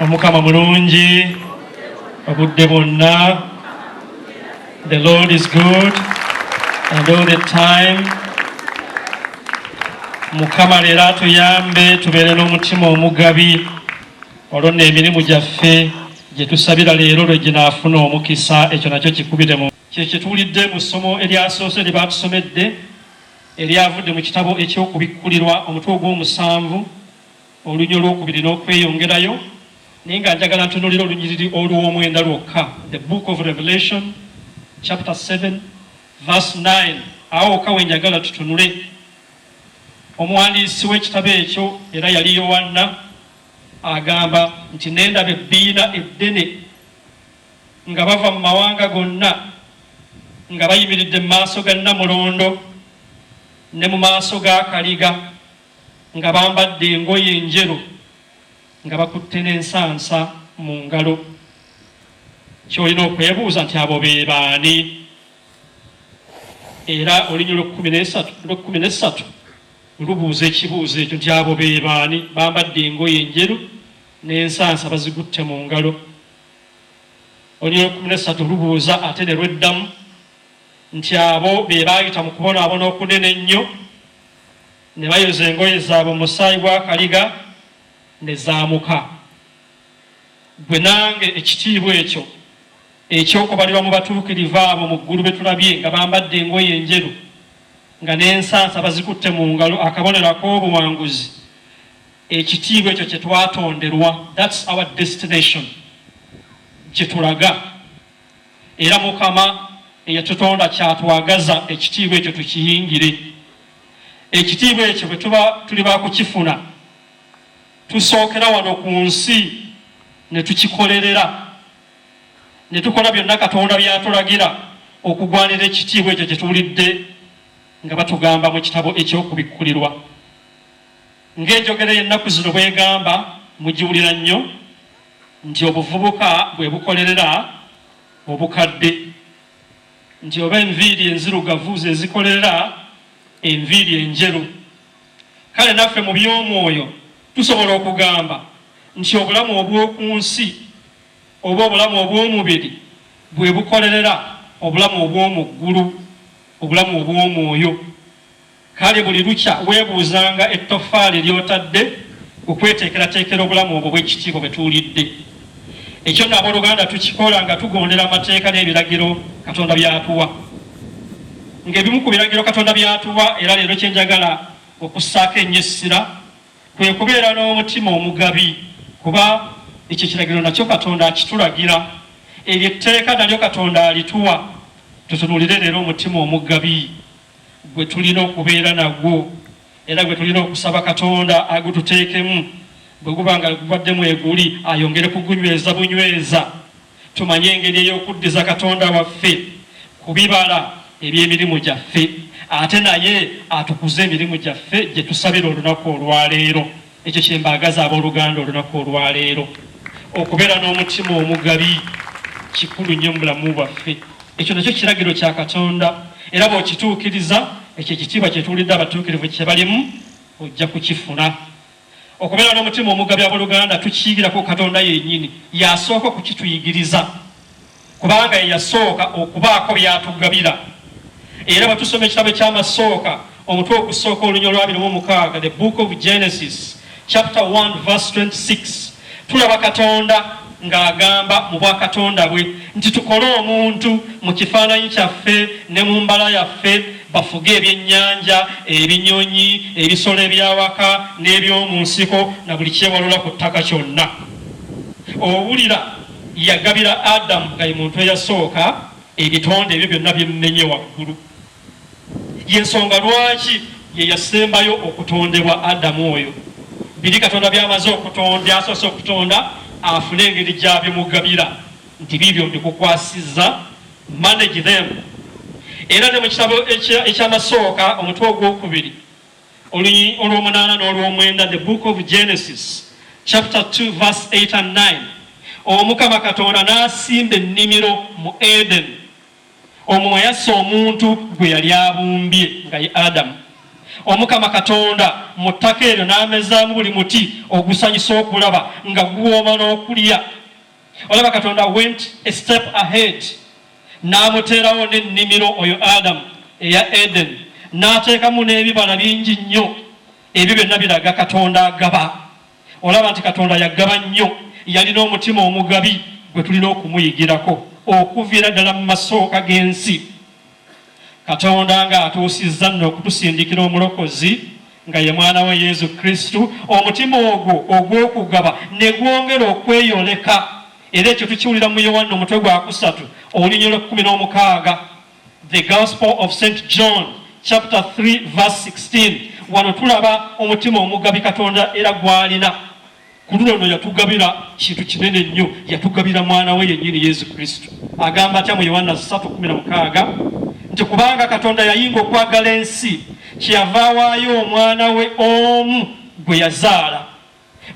Omukama mulungi obudde bwonna. The Lord is good and all the time. Mukama leero atuyambe tubeere n'omutima omugabi olwo emirimu gyaffe gye tusabira leero lwe ginaafuna omukisa. Ekyo nakyo kikubire mu kye kituwulidde mu ssomo eryasoose lye baatusomedde eryavudde mu kitabo eky'okubikkulirwa omutwe ogw'omusanvu olunnyo olwokubiri n'okweyongerayo. Naye nga njagala ntunuulira olunyiriri olw'omwenda lwokka. The book of Revelation chapter 7 verse 9. Awo wokka we njagala tutunule. Omuwandiisi w'ekitabo ekyo era yali Yowanna agamba nti nendaba ebbiina eddene nga bava mu mawanga gonna nga bayimiridde mu maaso ga Namulondo ne mu maaso g'akaliga nga bambadde engoye enjeru nga bakutte n'ensansa mu ngalo. Kyolina okwebuuza nti abo be baani? Era olunnyo lw'ekkumi n'essatu lubuuza ekibuuzo ekyo nti abo be baani? Bambadde engoye enjeru n'ensansa bazigutte mu ngalo. Olunnyo lw'ekkumi n'essatu lubuuza ate ne lweddamu nti abo be baayita mu kubonaabona okunene ennyo ne bayoza engoye zaabwe mu musaayi gw'akaliga ne zaamuka. Bwe nange ekitiibwa ekyo eky'okubalirwa mu batuukirivu abo mu ggulu be tulabye nga bambadde engoye enjeru nga n'ensansa bazikutte mu ngalo, akabonero ak'obuwanguzi, ekitiibwa ekyo kye twatonderwa. That's our destination, gye tulaga. Era Mukama eyatutonda kyatwagaza ekitiibwa ekyo tukiyingire. Ekitiibwa ekyo bwe tuba tuli bakukifuna tusookera wano ku nsi ne tukikolerera ne tukola byonna Katonda by'atulagira okugwanira ekitiibwa ekyo kye tuwulidde nga batugamba mu kitabo eky'okubikkulirwa. Ng'enjogera y'ennaku zino bw'egamba, mugiwulira nnyo nti obuvubuka bwe bukolerera obukadde, nti oba enviiri enzirugavu ze zikolerera enviiri enjeru. Kale naffe mu by'omwoyo tusobola okugamba nti obulamu obw'oku nsi oba obulamu obw'omubiri bwe bukolerera obulamu obw'omu ggulu, obulamu obw'omwoyo. Kale buli lukya weebuuzanga ettoffaali ly'otadde okweteekerateekera obulamu obwo bw'ekitiibwa bwe tuwulidde. Ekyo nno abooluganda tukikola nga tugondera amateeka n'ebiragiro Katonda by'atuwa. Ng'ebimu ku biragiro Katonda by'atuwa era leero kye njagala okussaako ennyo essira kwe kubeera n'omutima omugabi, kuba ekyo kiragiro nakyo Katonda akitulagira. Eryo etteeka nalyo Katonda alituwa. Tutunuulire leero omutima omugabi gwe tulina okubeera nagwo era gwe tulina okusaba Katonda agututeekemu. Bwe guba nga gubaddemu eguli ayongere kugunyweza bunyweza. Tumanye engeri ey'okuddiza Katonda waffe ku bibala eby'emirimu gyaffe, ate naye atukuze emirimu gyaffe gye tusabira olunaku olwaleero. Ekyo kye mbaagaza abooluganda olunaku olwaleero. Okubeera n'omutima omugabi kikulu nnyo mu bulamu bwaffe. Ekyo nakyo kiragiro kya Katonda era bw'okituukiriza ekyo ekitiibwa kye tuwulidde abatuukirivu kye balimu ojja kukifuna. Okubeera n'omutima omugabi abooluganda tukiyigirako Katonda yennyini, yasooka okukituyigiriza kubanga ye yasooka okubaako by'atugabira. Era bwe tusoma ekitabo ky'amasooka omutwe ogusooka olunnyo lwa 26, the book of Genesis chapter 1 verse 26, tulaba Katonda ng'agamba mu bwakatonda bwe nti tukole omuntu mu kifaananyi kyaffe ne mu mbala yaffe, bafuge ebyennyanja, ebinyonyi, ebisolo ebyawaka n'eby'omu nsiko na buli kyewalula ku ttaka kyonna. Owulira yagabira Adamu nga ye muntu eyasooka ebitonde ebyo byonna byemumenye waggulu. Y'ensonga lwaki ye yasembayo okutondebwa Adamu oyo. Biri Katonda by'amaze okutonda, byasoose okutonda, afune engeri gy'abimugabira nti biibyo mbikukwasizza, manage them. Era ne mu kitabo ekyamasooka omutwe ogwokubiri olw'omunaana n'olw'omwenda, the book of Genesis chapter 2 verse 8 and 9, Omukama Katonda n'asimba ennimiro mu Eden omwo yassa omuntu gwe yali abumbye nga ye Adamu. omukama katonda mu ttaka eryo n'amezaamu buli muti ogusanyusa okulaba nga guwooma n'okulya. olaba katonda went a step ahead n'amuteerawo n'ennimiro oyo Adamu eya Eden, n'ateekamu n'ebibala bingi nnyo. ebyo byonna biraga katonda agaba. olaba nti katonda yagaba nnyo, yalina omutima omugabi gwe tulina okumuyigirako okuviira ddala mu masooka g'ensi. katonda ng'atuusizza nno okutusindikira omulokozi nga ye mwana we Yesu Kristu, omutima ogwo ogw'okugaba ne gwongera okweyoleka. era ekyo tukiwulira mu Yowanna omutwe gwa 3 olunyiriri lwa 16. The Gospel of St. John chapter 3 verse 16. wano tulaba omutima omugabi katonda era gwalina. ku luno no yatugabira kintu kinene nnyo, yatugabira mwana we yennyini Yesu Kristu. agamba atya mu Yowanna 3:16 nti kubanga katonda yayinga okwagala ensi kyeyava awaayo omwana we omu gwe yazaala,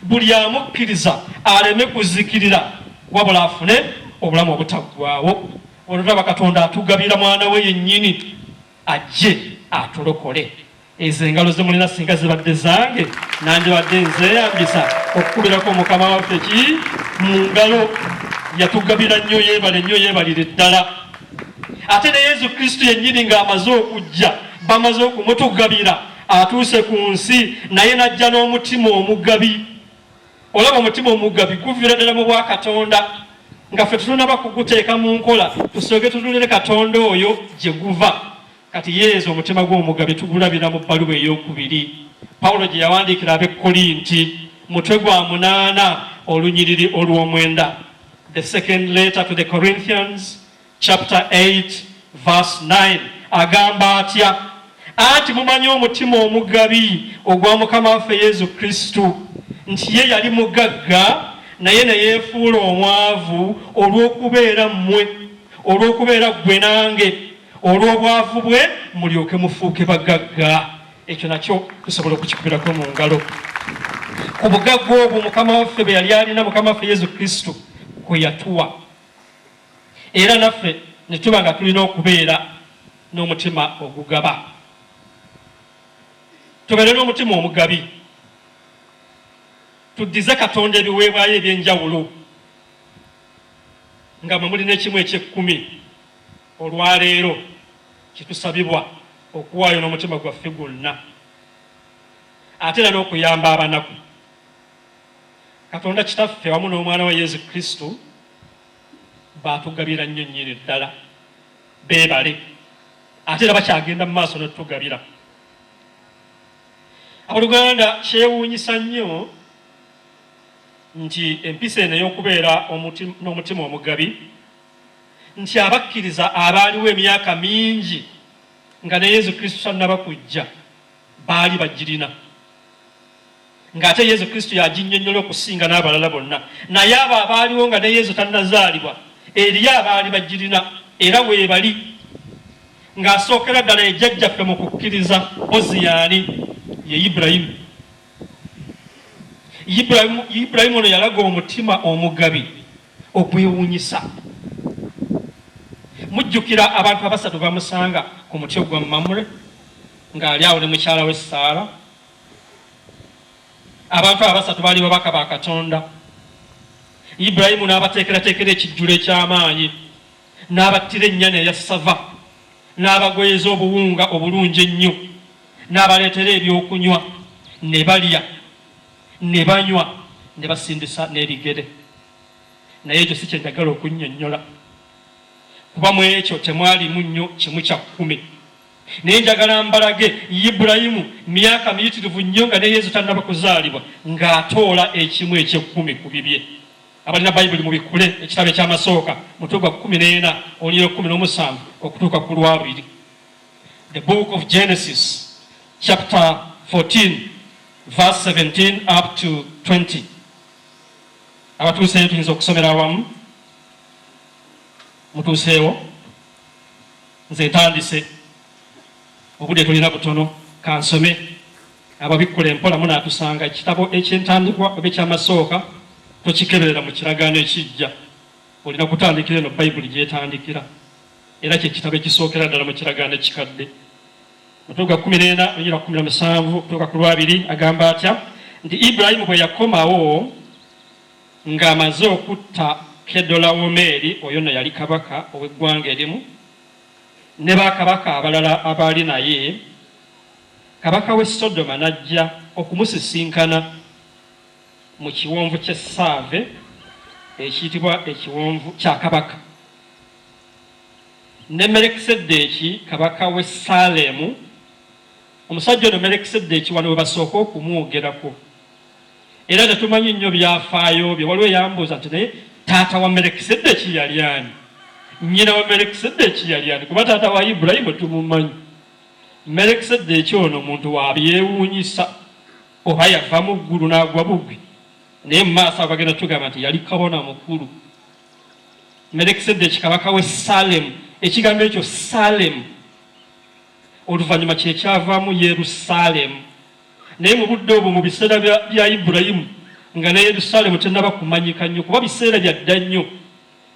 buli amukkiriza aleme kuzikirira wabula afune obulamu obutaggwaawo. ono tulaba katonda atugabira mwana we yennyini ajje atulokole. ezo engalo ze mulina singa zibadde zange nandibadde nzeeyambisa okukubirako mukama waffe ki mu ngalo. yatugabira nnyo, yeebale nnyo, yeebalire ddala. ate ne Yesu Kristu yennyini ng'amaze okujja, bamaze okumutugabira, atuuse ku nsi naye najja n'omutima omugabi. olaba omutima omugabi guviira ddala mu bwa katonda, nga ffe tutunaba kuguteeka mu nkola tusooke tutulire katonda oyo gye guva. kati yeezo omutima gw'omugabi tugulabira mu bbaluwa ey'okubiri Pawulo gye yawandiikira ab'Ekolinti mutwe gwa 8 olunyiriri olw'omwenda. The second letter to the Corinthians chapter 8 verse 9 agamba atya, anti mumanyi omutima omugabi ogwa mukama waffe Yesu Kristu, nti ye yali mugagga naye ne yeefuula omwavu olw'okubeera mmwe, olw'okubeera ggwe nange, olw'obwavu bwe mulyoke mufuuke bagagga. ekyo nakyo tusobola okukikubirako mu ngalo. ku bugagga obwo mukama waffe bwe yali alina mukama waffe Yesu Kristu kwe yatuwa, era naffe ne tuba nga tulina okubeera n'omutima ogugaba. tubeere n'omutima omugabi, tuddize katonda ebiweebwayo eby'enjawulo nga mwe mulina ekimu eky'ekkumi olwaleero kitusabibwa okuwaayo n'omutima gwaffe gwonna, ate era n'okuyamba abanaku. katonda kitaffe wamu n'omwana wa Yesu Kristu baatugabira nnyo nnyini ddala, beebale, ate era bakyagenda mu maaso n'otugabira. abooluganda kyewuunyisa nnyo nti empisa eno ey'okubeera n'omutima omugabi, nti abakkiriza abaaliwo emyaka mingi nga ne Yesu Kristu tannaba kujja baali bagirina, ng'ate Yesu Kristu yaginnyonnyola okusinga n'abalala bonna. naye abo abaaliwo nga ne Yesu tannazaalibwa eriyo abaali bagirina, era weebali ng'asookera ddala ejjajjaffe mu kukkiriza Oziyaani ye Ibulayimu. Ibulayimu ono yalaga omutima omugabi ogwewuunyisa. mujjukira abantu abasatu bamusanga ku muti ogwa Mamure ng'ali awo ne mukyala we Saara. abantu abasatu baali babaka ba katonda. Ibulayimu n'abateekerateekera ekijjulo eky'amaanyi, n'abattira ennyana eya ssava, n'abagoyeza obuwunga obulungi ennyo, n'abaleetera ebyokunywa, ne balya ne banywa ne basindisa n'ebigere. naye ekyo si kye njagala okunnyonnyola, kuba mu ekyo temwalimu nnyo kimu kya 10. naye njagala mbalage Ibulayimu myaka miyitirivu nnyo nga ne Yesu tannaba kuzaalibwa ng'atoola ekimu eky'ekkumi ku bibye. abalina bayibuli mu bikule ekitabo ekyamasooka mutwe gwa 14 olunyiriri 17 okutuuka ku lwabiri. The book of Genesis chapter 14 verse 17 up to 20. abatuuseeyo tuyinza okusomera awamu. mutuuseewo, nze ntandise, obudde tulina butono, kansome. ababikkula empola munaatusanga ekitabo ekyentandikwa oba ekyamasooka tokikeberera mu kiragaano ekijja, olina kutandikira eno bayibuli gyetandikira, era kyekitabo ekisookera ddala mu kiragaano ekikadde. Mutuga 14 njira 17 kutoka ku Lwabiri agamba atya nti Ibrahimu bwe yakomawo ng'amaze okutta Kedolawomeeri oyo no yali kabaka ow'eggwanga erimu ne bakabaka abalala abaali naye, kabaka w'e Sodoma n'ajja okumusisinkana mu kiwonvu ky'e Saave ekiyitibwa ekiwonvu kya kabaka. Ne Melekiseddeeki kabaka w'e Salemu, omusajja ono Melekiseddeeki wano we basooka okumwogerako era tetumanyi nnyo byafaayo bye. Waliwo yambuuza nti naye taata wa Melekiseddeeki yali ani? Nnyina wa Melekiseddeeki yali ani? Kuba taata wa Ibulayimu tumumanyi. Melekiseddeeki ono muntu wabyewuunyisa, oba yava mu ggulu n'agwa bugwi, naye mu maaso abagenda tugamba nti yali kabona mukulu. Melekiseddeeki kabaka w'e Salemu, ekigambo ekyo Salemu oluvannyuma kye kyavaamu Yerusaalemu. Naye mu budde obwo mu biseera bya Ibulayimu nga ne Yerusaalemu tennaba kumanyika nnyo kuba biseera bya dda nnyo.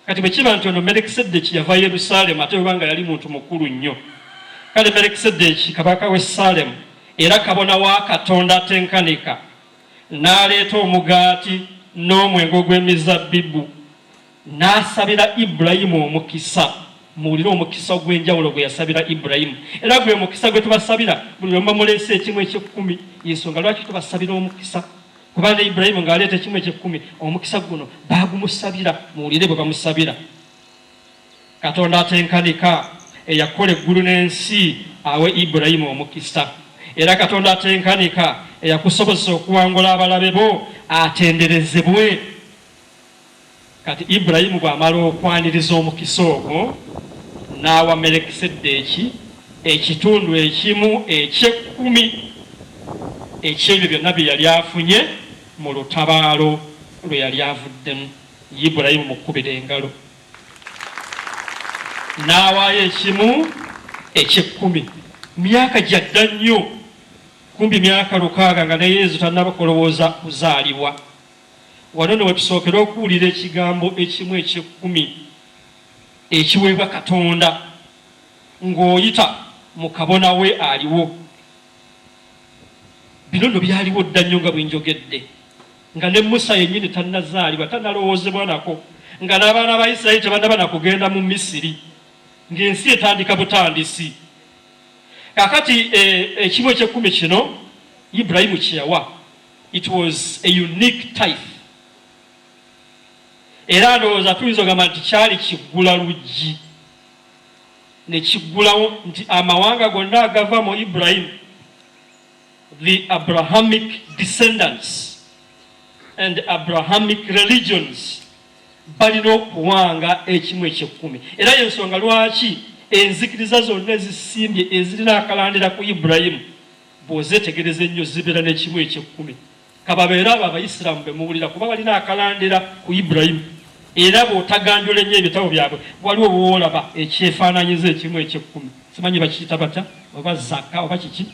Kati bwe kiba nti ono Melekiseddeeki yava Yerusaalemu ate webanga yali muntu mukulu nnyo. Kale Melekiseddeeki kabaka w'e Salemu era kabona wa Katonda atenkanika n'aleeta omugaati n'omwenge ogw'emizabbibu n'asabira Ibulayimu omukisa. Muwulire omukisa ogw'enjawulo gwe yasabira Ibulayimu, era gwe mukisa gwe tubasabira buli lwe muleese ekimu eky'ekkumi. Y'ensonga lwaki tubasabira omukisa, kubanga Ibulayimu ng'aleeta ekimu eky'ekkumi omukisa guno baagumusabira. Muwulire bwe bamusabira. Katonda atenkanika eyakola eggulu n'ensi awe Ibulayimu omukisa, era Katonda atenkanika eyakusobozesa okuwangula abalabe bo atenderezebwe. Kati Ibulayimu bw'amala okwaniriza omukisa ogwo n'awa Melekiseddeeki ekitundu ekimu eky'ekkumi eky'ebyo byonna bye yali afunye mu lutabaalo lwe yali avuddemu. Ibulayimu mukubira engalo. N'awaayo ekimu eky'ekkumi. Myaka gyadda nnyo, kumbi myaka 600 nga ne Yesu tannaba kulowooza kuzaalibwa. Wano ne wetusookera okuwulira ekigambo ekimu eky'ekkumi ekiweebwa Katonda ng'oyita mu kabona we aliwo. Bino nno byaliwo dda nnyo nga bwe njogedde, nga ne Musa yennyini tannazaalibwa, tannalowoozebwa nako, nga n'abaana ba Isirayiri tebannaba na kugenda mu Misiri, ng'ensi etandika butandisi. Kakati ekimu eky'ekkumi kino Ibulayimu kye yawa, it was a unique tithe. Era ndowooza tuyinza ogamba nti kyali kiggula luggi, ne kiggulawo nti amawanga gonna agava mu Ibulayimu, the Abrahamic descendants and Abrahamic religions, balina okuwanga ekimu eky'ekkumi. Era y'ensonga lwaki enzikiriza zonna ezisimbye ezirina akalandira ku Ibulayimu bw'ozeetegereza ennyo zibeera n'ekimu eky'ekkumi. Kababeere abo Abayisiraamu be muwulira kuba balina akalandira ku Ibulayimu, era bw'otaganjula ennyo ebitabo byabwe waliwo bw'olaba ekyefaananyiza ekimu eky'ekkumi. Simanyi bakiyita batya, oba zaka oba kiki,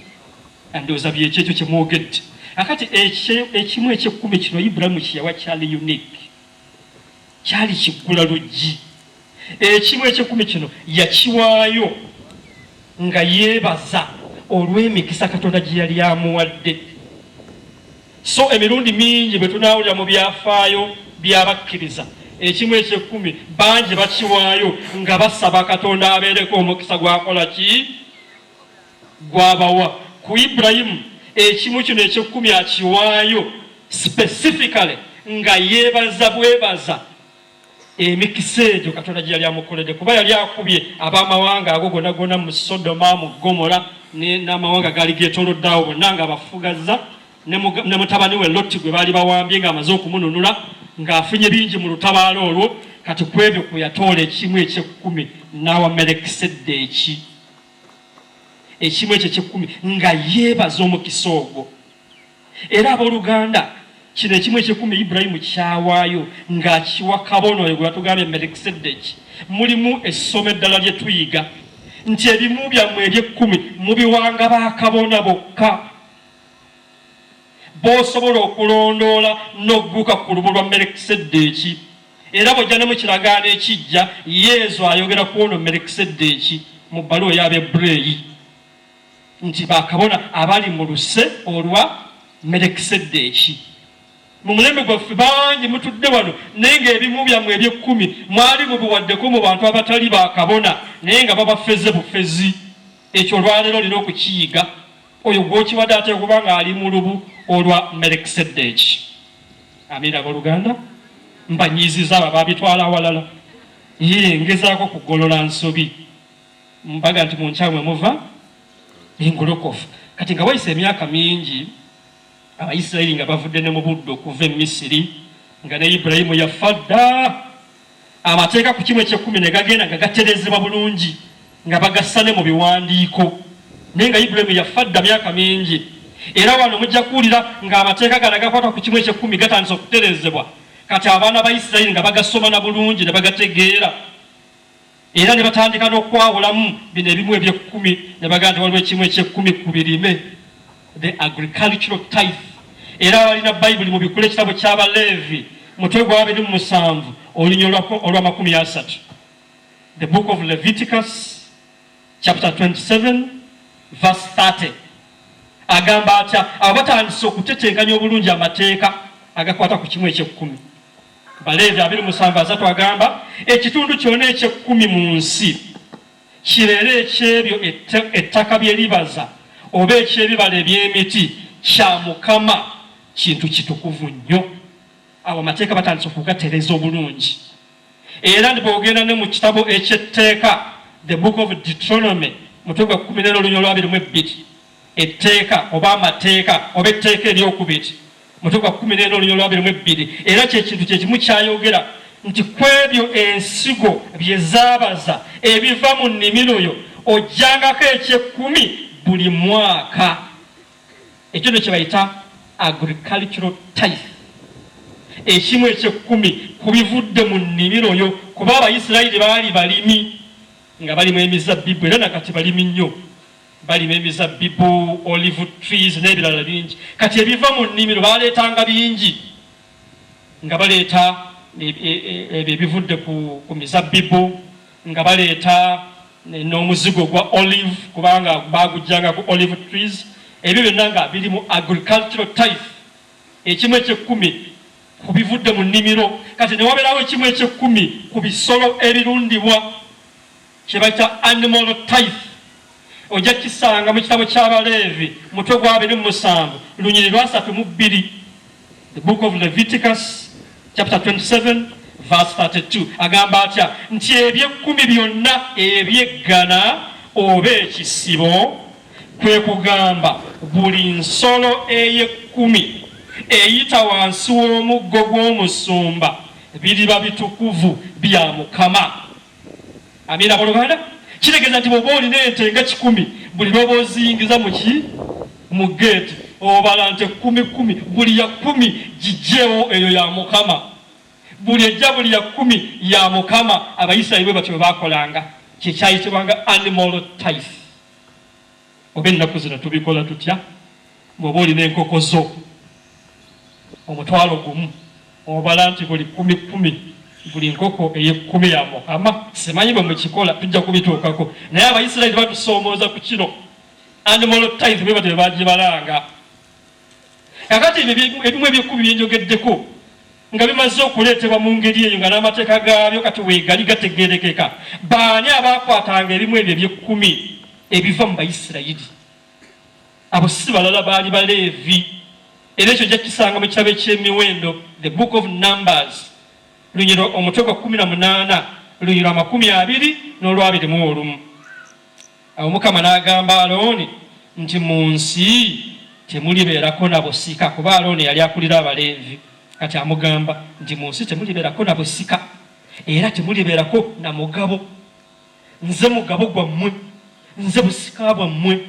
ndowooza byekyo kye mwogedde. Akati ekimu eky'ekkumi kino Ibulayimu kye yawa kyali unique, kyali kiggula luggi. Ekimu eky'ekkumi kino yakiwaayo nga yeebaza olw'emikisa Katonda gye yali amuwadde. So emirundi mingi bwe tunaawulira mu byafaayo by'abakkiriza ekimu eky'ekkumi bangi bakiwaayo nga basaba Katonda abeereko omukisa gwakola ki, gwabawa. Ku Ibulayimu ekimu kino eky'ekkumi akiwaayo specifically nga yeebaza bwebaza emikisa egyo Katonda gye yali amukoledde, kuba yali akubye ab'amawanga ago gonna gonna mu Sodoma, mu Gomora n'amawanga gaali geetoolodde awo bonna nga bafugazza, ne mutabani we Loti gwe baali bawambye ng'amaze okumununula ng'afunye bingi mu lutabaalo olwo. Kati ku ebyo kwe yatoola ekimu eky'ekkumi n'awa Melekiseddeeki ekimu ekyo eky'ekkumi nga yeebaza omukisa ogwo. Era abooluganda kino ekimu eky'ekkumi Ibulayimu kyawaayo ng'akiwa kabona oyo gwe batugambye Melekiseddeeki. Mulimu essomo eddala lye tuyiga nti ebimu byammwe eby'ekkumi mubiwanga bakabona bokka, b'osobola okulondoola n'ogguka ku lubu lwa Melekiseddeeki. Era bw'ojja ne mu kiragaano ekijja Yesu ayogera ku ono Melekiseddeeki mu bbaluwa y'Abaebreyi. nti bakabona abali mu luse olwa Melekisedeki. Mu mulembe gwaffe bangi mutudde wano naye ng'ebimu byammwe eby'ekkumi mwali mubiwaddeko mu bantu abatali bakabona naye nga babafeze bufezi. Ekyo olwaleero olina okukiyiga. Oyo gw'okiwadde ate kuba nga ali mu lubu olwa Melekisedeki. Amina abooluganda, mbanyiiziza abo ababitwala awalala. Ngezaako kugolola nsobi. Mbaga nti mu nkyamwe muva engolokofu. Kati nga wayise emyaka mingi Abayisirayiri nga bavudde ne mu budde okuva e Misiri nga ne Ibulayimu yafa dda, amateeka ku kimu eky'ekkumi ne gagenda nga gaterezebwa bulungi nga bagassa ne mu biwandiiko, naye nga Ibulayimu yafa dda myaka mingi. Era wano mujja kuwulira ng'amateeka gano agakwata ku kimu eky'ekkumi gatandise okuterezebwa. Kati abaana ba Isirayiri nga bagasoma na bulungi ne bagategeera, era ne batandika n'okwawulamu bino ebimu eby'ekkumi ne bagamba nti waliwo ekimu eky'ekkumi ku birime, the agricultural tithe. Era walina Bayibuli mu bikula ekitabo ky'Abaleevi mutwe gwa 27 olunyiriri olwa 30. The book of Leviticus chapter 27 verse 30 agamba atya abatandise okutetenkanya obulungi amateeka agakwata ku kimu eky'ekkumi. Baleevi 27 agamba ekitundu kyonna eky'ekkumi mu nsi kireere ekyebyo ettaka bye libaza oba eky'ebibala eby'emiti kya Mukama, kintu kitukuvu nnyo. Awo amateeka batandise okugatereza obulungi. Era ndi bwogenda ne mu kitabo eky'etteeka, the book of Deuteronomy mutwe gwa 14 olunyiriri lwa 22, etteeka oba amateeka oba etteeka eryokubiri mutwe gwa 14 olunyiriri lwa 22, era kyekintu kyekimu kyayogera nti kwebyo ensigo bye zaabaza ebiva mu nnimiro yo ojjangako eky'ekkumi buli mwaka. Ekyo ne kye bayita agricultural tithe. Ekimu eky'ekkumi ku bivudde mu nnimiro yo, kuba Abayisirayiri baali balimi nga balimu emizabbibu, era nakati balimi nnyo, balima emizabbibu, olive trees n'ebirala bingi. Kati ebiva mu nnimiro baleetanga bingi, nga baleeta ebyo ebivudde ku mizabbibu, nga baleeta n'omuzigo gwa olive kubanga bagujjanga ku olive trees. Ebyo byonna nga biri mu agricultural tithe, ekimu eky'ekkumi ku bivudde mu nnimiro. Kati ne wabeerawo ekimu eky'ekkumi ku bisolo ebirundibwa, kye bayita animal tithe. Ojja kisanga mu kitabo ky'Abaleevi mutwe gwa 27 lunyiriri lwa 32, the book of Leviticus chapter 27 verse 32 agamba atya nti eby'ekkumi byonna ebyeggana oba ekisibo, kwe kugamba buli nsolo ey'ekkumi eyita wansi w'omuggo gw'omusumba, biriba bitukuvu bya Mukama. Amina abooluganda. Kitegeeza nti bw'oba olina ente nga 10, buli lw'oba oziyingiza mu geeti obala nti 10 buli ya 10 gijjeewo eyo ya Mukama, buli ejja buli ya 10 ya Mukama. Abayisirayiri bwe batyo bwe baakolanga, kyekyayitibwanga animal tithe. Oba ennaku zino tubikola tutya? Bw'oba olina enkoko zo omutwalo gumu obala nti buli 10 buli nkoko ey'ekkumi ya Mukama. Simanyi bwe mukikola, tujja kubituukako, naye Abayisirayiri batusoomooza ku kino. Animal tithe bwe batyo bagibalanga. Kakati ebimu eby'ekkumi byenjogeddeko nga bimaze okuleetebwa mu ngeri eyo nga n'amateeka gaabyo kati weegali gategeerekeka. Baani abaakwatanga ebimu ebyo eby'ekkumi ebiva mu Bayisirayiri? Abo si balala, baali Baleevi. Era ekyo ojja kisanga mu kitabo eky'emiwendo, the book of Numbers lunyiriri omutwe gwa 18 lunyiriri lwa 20 n'olwa 21. Awo Mukama n'agamba Alooni nti mu nsi temulibeerako na busika, kuba Alooni yali akulira Abaleevi. Kati amugamba nti mu nsi temulibeerako na busika era temulibeerako na mugabo. Nze mugabo gwammwe, nze busika bwammwe.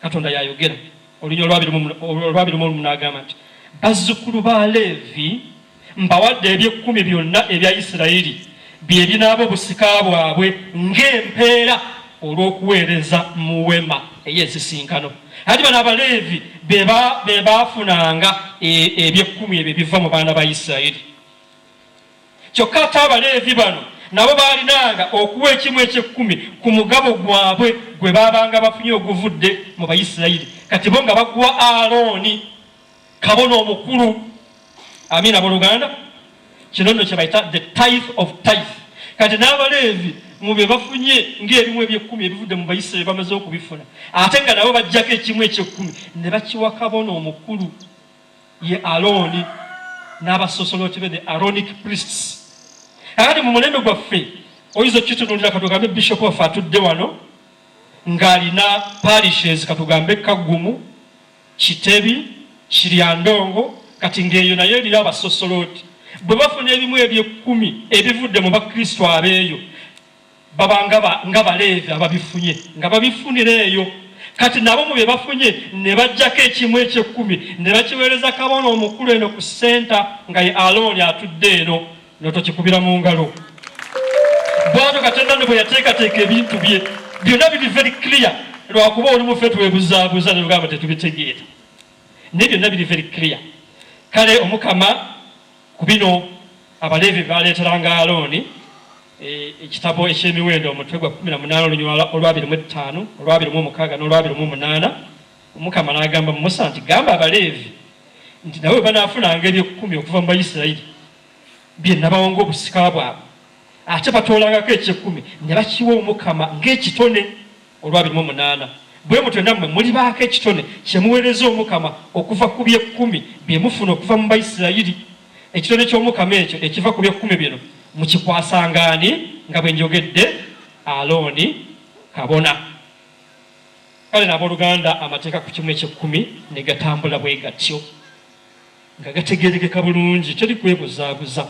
Katonda yayogera. Olunyiriri olwa 21 n'agamba nti bazzukulu ba Leevi mbawadde eby'ekkumi byonna ebya Isirayiri bye binaaba obusika bwabwe ng'empeera olw'okuweereza mu Weema ey'Ensisinkano. Ati bano Abaleevi be baafunanga eby'ekkumi ebyo biva mu baana ba Isirayiri. Kyokka ate Abaleevi bano nabo baalinanga okuwa ekimu eky'ekkumi ku mugabo gwabwe gwe baabanga bafunye oguvudde mu Bayisirayiri. Kati bo nga baguwa Alooni kabona omukulu. Amina abooluganda. Kino nno kye bayita the tithe of tithe. Kati n'Abaleevi mu bye bafunye ng'ebimu eby'ekkumi ebivudde mu Bayisirayiri bamaze okubifuna, ate nga nabo bajjako ekimu eky'ekkumi ne bakiwa kabona omukulu ye Alooni n'abasosoloti be, the Aaronic priests. Kakati mu mulembe gwaffe oyinza okitunuulira katugambe bishop waffe atudde wano ng'alina parishes katugambe Kagumu, Kitebi, Kiryandongo, kati ng'eyo nayo erina abasosoloti. Bwe bafuna ebimu eby'ekkumi ebivudde mu bakristo abeeyo baba nga Baleevi ababifunye nga babifunira eyo. Kati nabo mu bye bafunye ne bajjako ekimu eky'ekkumi ne bakiweereza kabona omukulu eno ku senta nga ye Alooni atudde eno n'otokikubira mu ngalo. Bw'atyo Katonda ne bwe yateekateeka ebintu bye byonna biri very clear, lwakuba oli mu ffe twebuzaabuza ne lugamba tetubitegeera, naye byonna biri very clear. Kale Omukama ku bino Abaleevi baaleeteranga Alooni ekitabo eky'emiwendo omutwe gwa 18 olunywa olwa 25 olwa 26 n'olwa 28. Omukama n'agamba Musa nti gamba Abaleevi nti nabo banaafunanga eby'ekkumi okuva mu Bayisirayiri bye nabawonga obusika bwabwe, ate batoolangako eky'ekkumi ne bakiwa Omukama ng'ekitone olwa 28. Bwe mutyo nammwe mulibaako ekitone kye muweereza Omukama okuva ku by'ekkumi bye mufuna okuva mu Bayisirayiri. Ekitone ky'Omukama ekyo ekiva ku by'ekkumi bino mukikwasangani nga bwe njogedde Alooni kabona. Kale n'abooluganda amateeka ku kimu eky'ekkumi ne gatambula bwe gatyo nga gategeerekeka bulungi, teri kwebuzaabuza.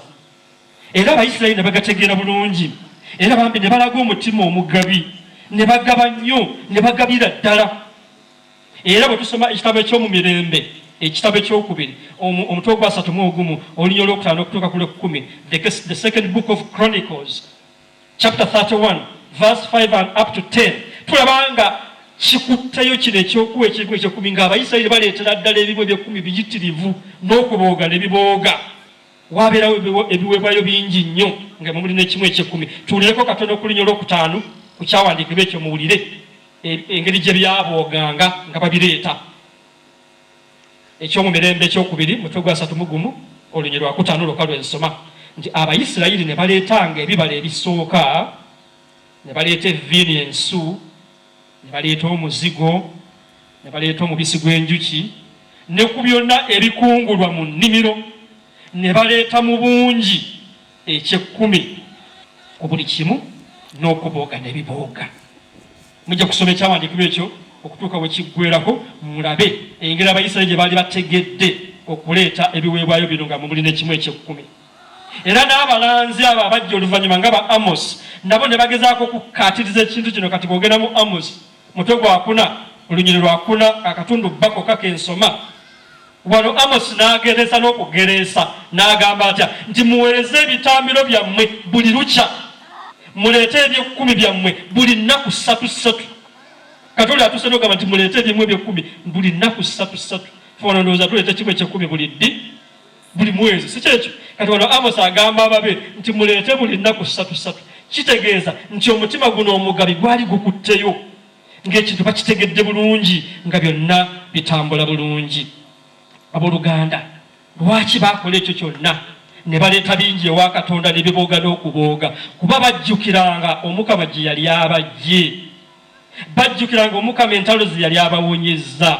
Era Abayisirayiri ne bagategeera bulungi, era bambi ne balaga omutima omugabi, ne bagaba nnyo, ne bagabira ddala. Era bwe tusoma ekitabo eky'Omumirembe ekitabo ekyokubiri omutwe gwa 31 olunywa olwokutaano okutuuka ku lw'ekkumi, the second book of Chronicles chapter 31 verse 5 and up to 10, tulaba nga kikutteyo kino ekyokuwa ekimu eky'ekkumi ng'Abayisirayiri baleetera ddala ebimu eby'ekkumi biyitirivu n'okubooga ne bibooga. Wabeerawo ebiweebwayo bingi nnyo nga muli n'ekimu eky'ekkumi. Tuwulireko katono ku lunywa olwokutaano ku kyawandiikibwa ekyo muwulire engeri gye byabooganga nga babireeta. Ekyomumirembe ekyokubiri mutwe gwa 31 olunywa lwa 5 lwokka lwensoma nti Abayisirayiri ne baleetanga ebibala ebisooka, ne baleeta evviini ensu, ne baleeta omuzigo, ne baleeta omubisi gw'enjuki, ne ku byonna ebikungulwa mu nnimiro ne baleeta mu bungi eky'ekkumi ku buli kimu n'okubooga ne bibooga. Mujja kusoma ekyawandiikibwa ekyo okutuuka bwe kiggweerako mulabe engeri Abayisirayiri gye baali bategedde okuleeta ebiweebwayo bino nga muli n'ekimu eky'ekkumi. Era n'abalanzi abo abajja oluvannyuma nga ba Amos nabo ne bagezaako okukaatiriza ekintu kino. Kati bwogenda mu Amos mutwe gwa 4 olunyiri lwa 4 akatundu bbako kakensoma wano Amos n'ageresa n'okugeresa n'agamba atya nti muweereze ebitambiro byammwe buli lukya, muleete eby'ekkumi byammwe buli nnaku 3 Katoli atuse n'ogamba nti muleete eby'emu eby'ekkumi buli nnaku 3 Fona ndowooza tuleeta ekimu eky'ekkumi buli mwezi, si kyekyo? Kati wano Amos agamba ababe nti muleete buli nnaku 3 Kitegeeza nti omutima guno omugabi gwali gukutteyo ng'ekintu bakitegedde bulungi nga byonna bitambula bulungi. Abooluganda, lwaki baakola ekyo kyonna ne baleeta bingi ewa Katonda ne bibooga n'okubooga? Kuba bajjukiranga Omukama gye yali abajje, bajjukiranga Omukama entalo ze yali abawonyezza,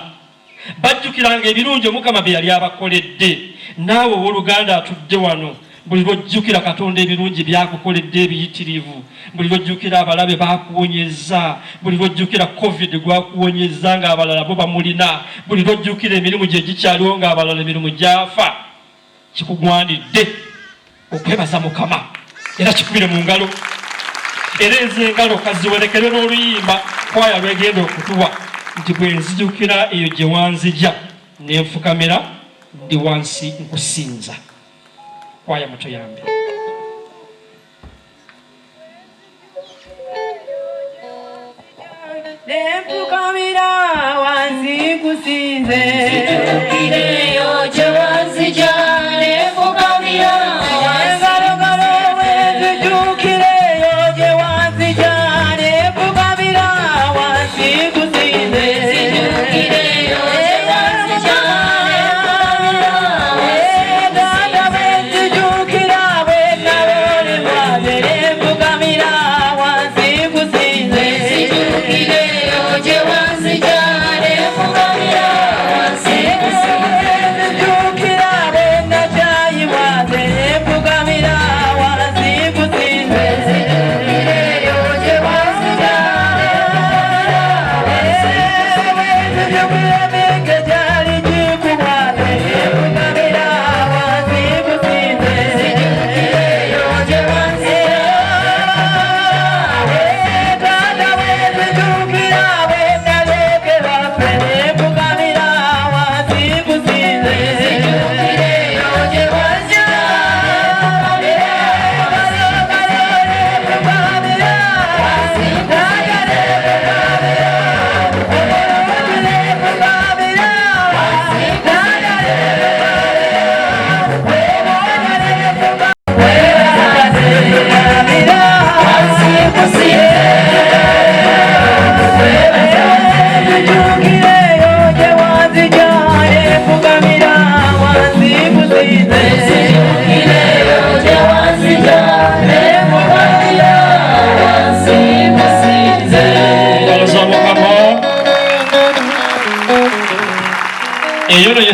bajjukiranga ebirungi Omukama bye yali abakoledde. Naawe owooluganda atudde wano, buli lwojjukira Katonda ebirungi byakukoledde ebiyitirivu, buli lwojjukira abalabe baakuwonyezza, buli lwojjukira COVID gwakuwonyezza ng'abalala bo bamulina, buli lwojjukira emirimu gye gikyaliwo ng'abalala emirimu gyafa, kikugwanidde okwebaza Mukama era kikubire mu ngalo. Era ezo engalo kaziwerekere n'oluyimba kwaya lwegenda okutuwa nti bwe nzijukira eyo gye wanzija ne nfukamira ndi wansi nkusinza. Kwaya muto yambe. Nemfukamira wansi nkusinze, nzijukire yo gye wanzija, nemfukamira wansi nkusinze.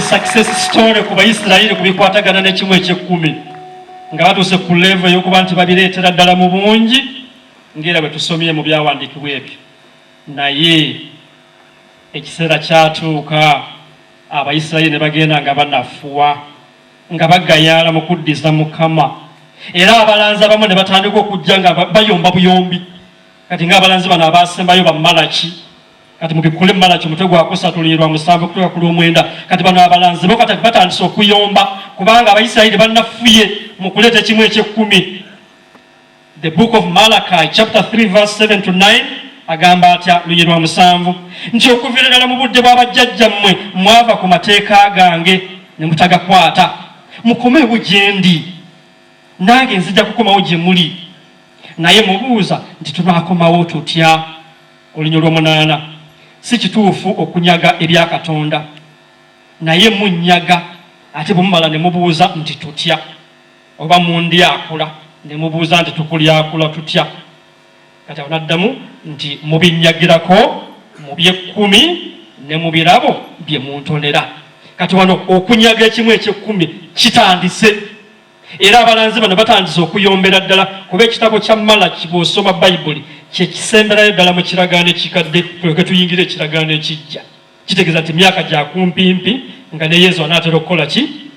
success story ku Bayisirayiri ku bikwatagana n'ekimu eky'ekkumi nga batuuse ku level y'okuba nti babireetera ddala mu bungi ng'era bwe tusomye mu byawandiikibwa ebyo. Naye ekiseera kyatuuka Abayisirayiri ne bagenda nga banafuwa nga bagayaala mu kuddiza Mukama, era abalanzi abamu ne batandika okujja nga bayomba buyombi. Kati ng'abalanzi bano abaasembayo ba Malaki, kati mubikule Malaki omutwe gwa 3:7 kutuuka ku 9. Kati bano abalanzi bo kati batandise okuyomba kubanga Abayisirayiri bannafuye mu kuleeta ekimu eky'ekkumi. The book of Malachi chapter 3 verse 7 to 9 agamba atya 7 nti okuviira ddala mu budde bw'abajjajjammwe mwava ku mateeka gange ne mutagakwata, mukomewo gye ndi nange nzija kukomawo gye muli. Naye mubuuza nti tunaakomawo tutya? 8 si kituufu okunyaga ebya Katonda, naye munyaga ate bwe mumala ne mubuuza nti tutya, oba mundyakula ne mubuuza nti tukulyakula tutya. Kati abonaddamu nti mubinyagirako mu by'ekkumi ne mu birabo bye muntonera. Kati wano okunyaga ekimu eky'ekkumi kitandise, era abalanzi bano batandise okuyombera ddala kuba ekitabo kya Malaki bw'osoma Bayibuli kye kisemberayo ddala mu kiragaano ekikadde tuleke tuyingire ekiragaano ekijja. Kitegeeza nti myaka gya kumpimpi nga ne Yesu anaatera okukola ki?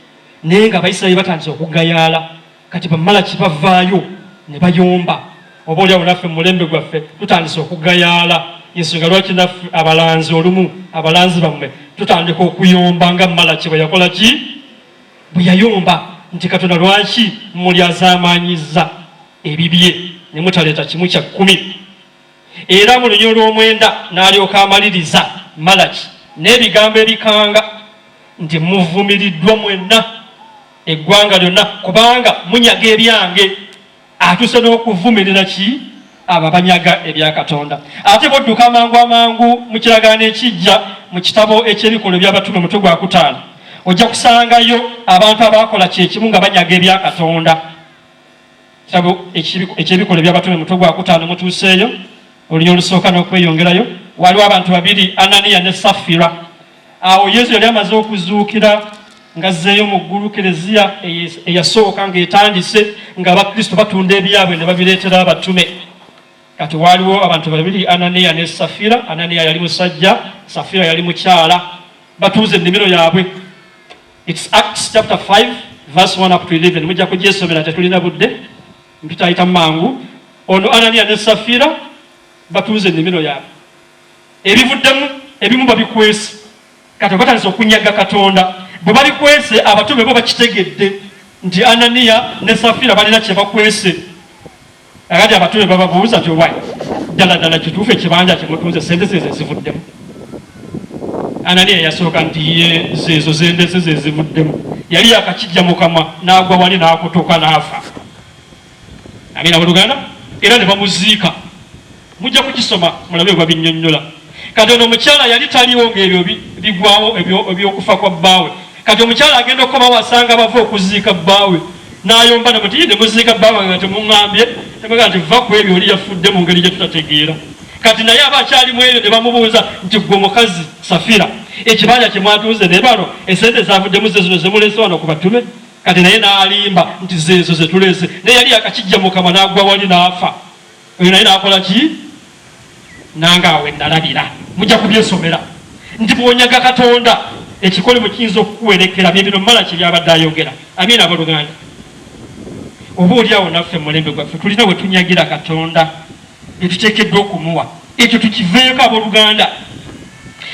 Naye nga Abayisirayiri batandise okugayaala. Kati ba Malaki bavaayo ne bayomba. Oba oliawo naffe mu mulembe gwaffe tutandise okugayaala. Ensonga lwaki naffe abalanzi olumu abalanzi bammwe tutandika okuyomba nga Malaki bwe yakola ki? Bwe yayomba nti Katonda lwaki mulyazaamaanyizza ebibye ne mutaleeta kimu kya 10. Era mu lunyolo lw'omwenda n'alyoka amaliriza Malaki n'ebigambo ebikanga nti muvumiriddwa mwenna eggwanga lyonna kubanga munyaga ebyange. Atuuse n'okuvumirira ki? Abo abanyaga ebya Katonda. Ate bodduka amangu mu kiragaano ekijja mu kitabo eky'ebikolo by'abatume mutwe gwa 5 ojja kusangayo abantu abakola kyekimu nga banyaga ebya Katonda. Kitabo eky'ebikolo by'abatume mutwe gwa 5 mutuuseeyo olunyolo olusooka n'okweyongerayo. Waliwo abantu babiri, Ananiya ne Safira. Awo Yesu yali amaze okuzuukira ngazzeeyo mu ggulu, Kereziya eyasooka ng'etandise nga Abakristo batunda ebyabwe ne babireetera abatume. Kati waliwo abantu babiri, Ananiya ne Safira. Ananiya yali musajja, Safira yali mukyala. Batuuze ennimiro yaabwe. It's Acts chapter 5 verse 1 up to 11. Mujja kugyesomera, tetulina budde, mpitayita mangu. Ono Ananiya ne Safira batuuze ennimiro yaabwe. Ebivuddemu ebimu babikwese. Kati batandise okunyaga Katonda. Bwe babikwese abatume bo bakitegedde nti Ananiya ne Safira balina kye bakwese. Akati abatume bababuuza nti owayi ddala kituufu ekibanja kye mutunze sente zezo zivuddemu? Ananiya yasooka nti ye zezo zendese ze zivuddemu. Yali yakakijja mu kamwa n'agwa wali n'akotoka n'afa. Amina buluganda. Era ne bamuziika. Mujja kukisoma mulabe bwe binnyonnyola. Kati ono omukyala yali taliwo ng'ebyo bigwawo ebyokufa kwa bbaawe. Kati omukyala agenda okukomawo asanga bava okuziika bbaawe. N'ayomba ne muti ne muziika bbaawe nga temuŋŋambye. Temuga nti va ku ebyo oli yafudde mu ngeri gye tutategeera. Kati naye abakyali mu ebyo ne bamubuuza nti gwe mukazi Safira, ekibanja kye mwatuuze ne bano esente zavuddemu zezo ze mulese wano ku batume? Kati naye n'alimba nti zezo ze tulese. Naye yali akakijja mu kamwa n'agwa wali n'afa. Oyo naye n'akola ki? Nange awe nalabira. Mujja kubyesomera nti bw'onyaga Katonda ekikolimo kiyinza okukuwerekera. Bye bino Malaki byabadde ayogera. Amina abooluganda. Oba oliawo naffe mu mulembe gwaffe tulina bwe tunyagira Katonda etuteekeddwa okumuwa. Ekyo tukiveeko abooluganda.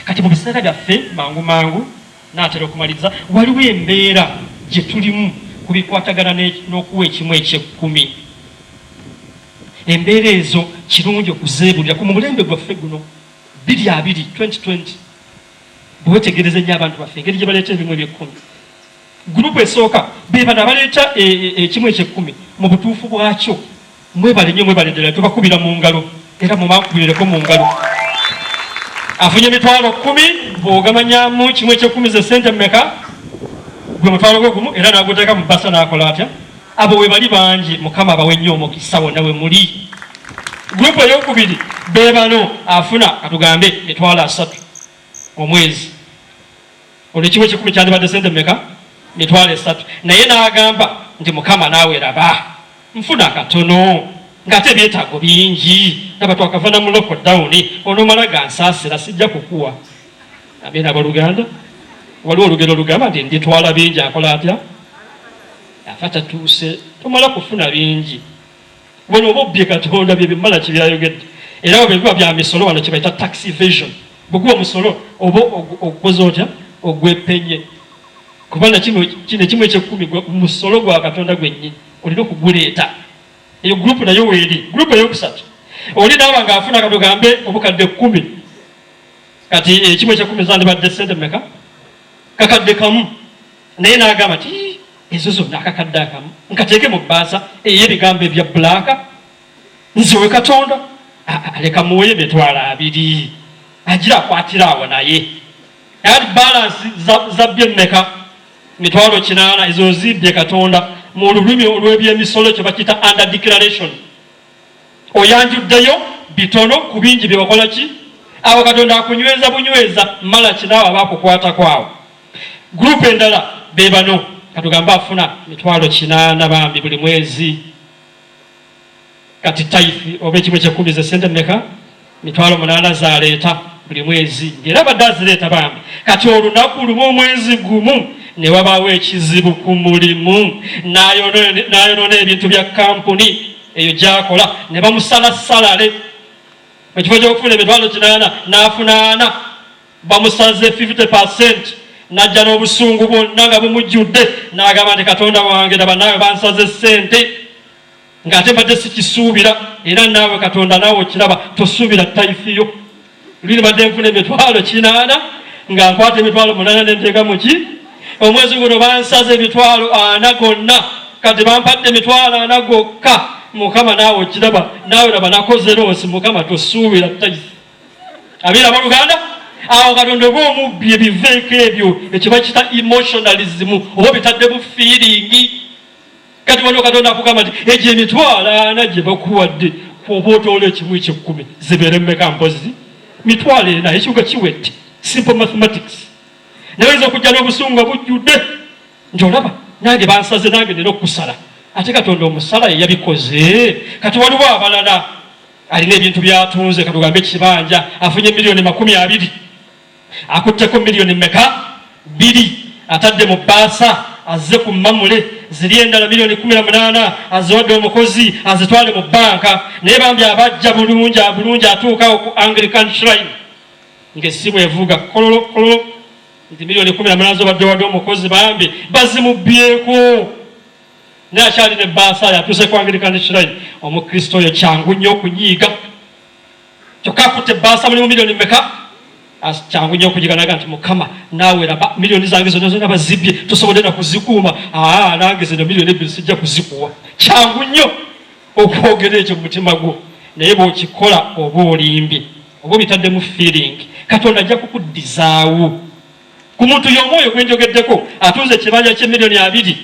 Kati mu biseera byaffe mangu n'atera okumaliriza, waliwo embeera gye tulimu ku bikwatagana n'okuwa ekimu eky'ekkumi. Embeera ezo kirungi okuzeebulira ku mulembe gwaffe guno 2020. Bwe wetegereza nnyo abantu baffe engeri gye baleeta ebimu eby'ekkumi. Gurupu esooka be bano abaleeta ekimu eky'ekkumi mu butuufu bwakyo. Mwebale nnyo, mwebale ddala, tubakubira mu ngalo era mubakubirireko mu ngalo. Afunye emitwalo 10 bw'ogamanyamu kimu eky'ekkumi ze ssente mmeka? Gwe mutwalo gwe gumu era n'aguteeka mu bbasa n'akola atya? Abo we bali bangi, Mukama abawe nnyo omukisa wonna we muli. Gurupu ey'okubiri be bano afuna katugambe emitwalo 3 omwezi. olwekimu ekikumi kyandibadde sente mmeka? 3,000. naye n'agamba nti Mukama naawe raba nfuna katono ng'ate ebyetaago bingi naba twakava na mu lockdown onomala gansaasira sijja kukuwa. Abeena abooluganda waliwo olugero lugamba nti nditwala bingi akola atya? Afa tatuuse tomala kufuna bingi. Bwino oba obbye Katonda bye bimala kibyayogedde. Era bwe biba bya misolo wano kye bayita tax evasion. Bw'oguwa omusolo oba ogukoze otya? Ogwepenye. Kubanga kino ekimu eky'ekkumi musolo gwa Katonda gwennyini olina okuguleeta. Eyo gurupu nayo weeri. Gurupu ey'okusatu oli naaba ng'afuna katugambe obukadde 10. Kati ekimu eky'ekkumi zandibadde sente mmeka? Kakadde kamu. Naye n'agamba nti ezo zonna akakadde akamu nkateeke mu bbaasa ey'ebigambo ebya bbulaaka nziwe Katonda leka muwoye 2,000 agira akwatira awo naye ati balansi zabbye mmeka? 8,000 ezo zibbye Katonda mu lulimi olw'ebyemisolo kye bakiyita under declaration. Oyanjuddeyo bitono ku bingi bye wakola ki? Awo Katonda akunyweza bunyweza mala kinaawo aba akukwatako awo. Gurupu endala be bano katugamba afuna 8,000 bambi buli mwezi. Kati taifi oba ekimu eky'ekkumi ze sente mmeka? 8,000 zaleeta buli mwezi ng'era badde azireeta bambi. Kati olunaku lumu omwezi gumu ne wabaawo ekizibu ku mulimu n'ayonoona ebintu bya kampuni eyo gy'akola ne bamusala salale mu kifo ky'okufuna 8,000 n'afuna 4 bamusaze 50%. N'ajja n'obusungu bwonna nga bumujjudde n'agamba nti Katonda wange laba naawe bansaze ssente ng'ate mbadde sikisuubira era naawe Katonda naawe okiraba tosuubira taifiyo. Luli badde nfuna 8,000 nga nkwata 8,000 n'enteeka mu ki? Omwezi guno bansaze 40 gonna kati bampadde 40 gokka. Mukama naawe okiraba naawe laba nakoze loosi Mukama tosuubira taifi. Abeera abooluganda awo Katonda oba omubbi ebiveeko ebyo ekiba kita emotionalism oba bitaddemu feeling. Kati waliwo Katonda akugamba nti egyo 40 gye bakuwadde oba otoola ekimu eky'ekkumi zibeere mmeka mpozi? 40 ekibuga kiwedde. Simple mathematics. Naweza okujja n'obusungu bujjudde nti olaba nange bansaze nange nina okusala ate Katonda omusala ye yabikoze. Kati waliwo abalala alina ebintu byatunze katugambe ekibanja afunye $20,000 akutteko $2 mmeka? 2 atadde mu bbaasa azze ku mamule ziri endala $18,000 aziwadde omukozi azitwale mu banka. Naye bambi abajja bulungi atuukawo ku Anglican Shrine ng'essimu evuga kololo nti $18,000 zobadde wadde omukozi bambi bazimubbyeko. Naye akyalina ebbaasa yatuuse ku Anglican Shrine. Omukristo oyo kyangu nnyo okunyiiga. Kyokka akutte ebbaasa mulimu $2 mmeka? Kyangu nnyo okugiganaga nti Mukama naawe raba $2 zange zonna bazibbye tosobodde na kuzikuuma. Nange zino $2 sijja kuzikuwa. Kyangu nnyo okwogera ekyo mu mutima gwo. Naye bw'okikola oba olimbye oba obitaddemu feeling Katonda ajja kukuddizaawo. Ku muntu y'omwoyo gwe njogeddeko atunze ekibanja $2,000,000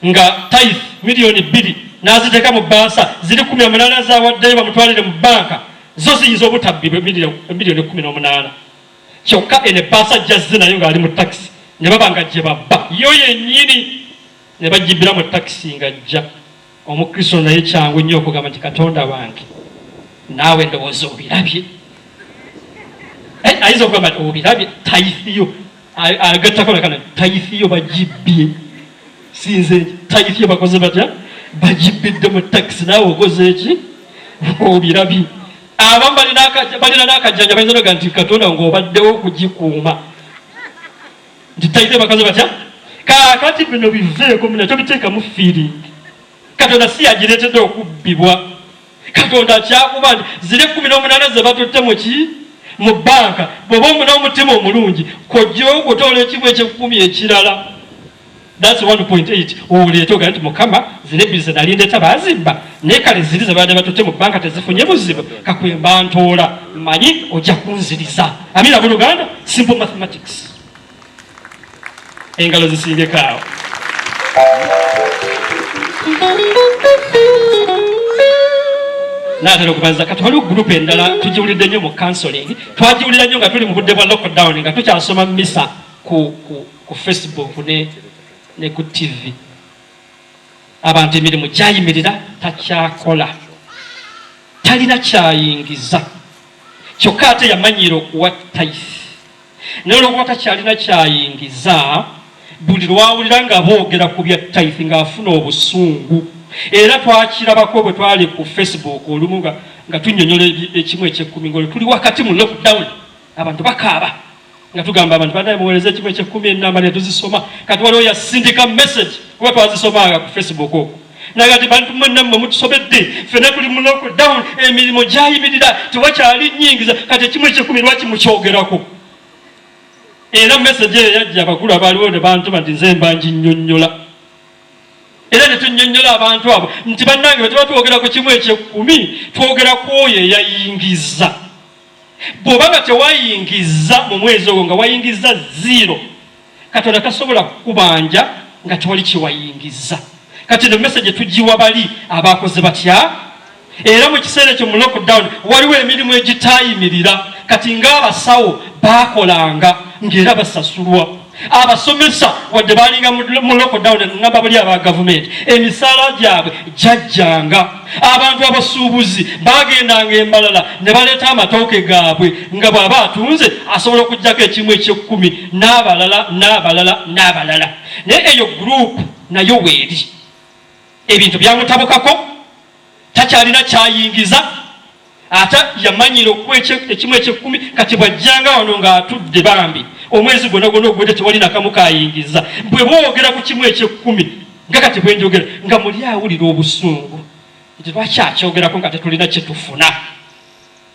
nga tithe $2,000,000 n'aziteeka mu bbaasa ziri 18 zaawaddeyo bamutwalire mu banka zo ziyinza obutabbi $1,18,000 kyokka ene bbaasa jjazze nayo ng'ali mu takisi ne baba nga gye babba yo yennyini ne bagibbira mu takisi nga jja. Omukristo naye kyangu nnyo okugamba nti Katonda wange naawe ndowooza obirabye. Ayinza okugamba nti obirabye tithe yo agattako nakana tithe yo bagibbye sinze tithe yo bakoze batya bagibbidde mu takisi naawe okoze eki obirabye. Abamu balina n'akajjanja bayinza noga nti Katonda ng'obaddewo okugikuuma nti tithe bakoze batya. Kaakati bino biveeko munakyo biteekamu feeling. Katonda si yagireetedde okubbibwa. Katonda akyakuba nti ziri 18 ze batutte mu banka bw'oba omuna omutima omulungi kojjawo okutoola ekimu eky'ekkumi ekirala. That's 1.8 oleeta ogaa nti Mukama ziri 2 ze nali ndeeta baazibba naye kale ziri ze badde batutte mu banka tezifunye buzibu kakwemba ntoola manyi ojja kunziriza. Amina abooluganda. Simple mathematics. Engalo zisingeko awo. n'atera okubanza kati waliwo gurupu endala tugiwulidde nnyo mu counseling twagiwulira nnyo nga tuli mu budde bwa lockdown nga tukyasoma misa ku Facebook ne ku TV abantu emirimu gyayimirira takyakola talina kyayingiza kyokka ate yamanyiira okuwa taife naye olwokuba takyalina kyayingiza buli lwawulira nga boogera ku bya taife ng'afuna obusungu era twakirabako bwe twali ku Facebook olumu nga tunnyonnyola ekimu eky'ekkumi nga tuli wakati mu lockdown abantu bakaaba nga tugamba abantu banaye muweereza ekimu eky'ekkumi enamba ne tuzisoma kati waliwo yasindika message kuba twazisomanga ku Facebook okwo nagati bantu mwennammwe mutusobedde ffenna tuli mu lockdown emirimu gyayimirira tewakyali nnyingiza kati ekimu eky'ekkumi lwaki mukyogerako era message eyo yajja abakulu abaaliwo ne bantu nti nze mba nginnyonnyola era ne tunnyonnyola abantu abo nti bannange bwe tuba twogera ku kimu eky'ekkumi twogera ku oyo eyayingiza bw'oba nga tewayingiza mu mwezi ogwo nga wayingiza 0 katonda tasobola kukubanja nga tewali kiwayingiza kati no message tugiwa bali abakoze batya era mu kiseera ekyo mu lockdown waliwo emirimu egitayimirira kati ng'abasawo baakolanga ng'era basasulwa abasomesa wadde balinga mu lockdown ngamba bali aba gavumenti emisaala gyabwe jajjanga abantu abasuubuzi bagendanga embalala ne baleeta amatooke gaabwe nga bw'aba atunze asobola okuggyako ekimu eky'ekkumi n'abalala naye eyo gurupu nayo weeri ebintu byamutabukako takyalina kyayingiza ate yamanyiira okuwa ekimu eky'ekkumi kati bw'ajjanga wano ng'atudde bambi omwezi gwonna ogwedde tewali nakamu kayingiza bwe boogera ku kimu eky'ekkumi nga kati bwe njogera nga muli awulira obusungu nti lwaki akyogerako nga tetulina kyetufuna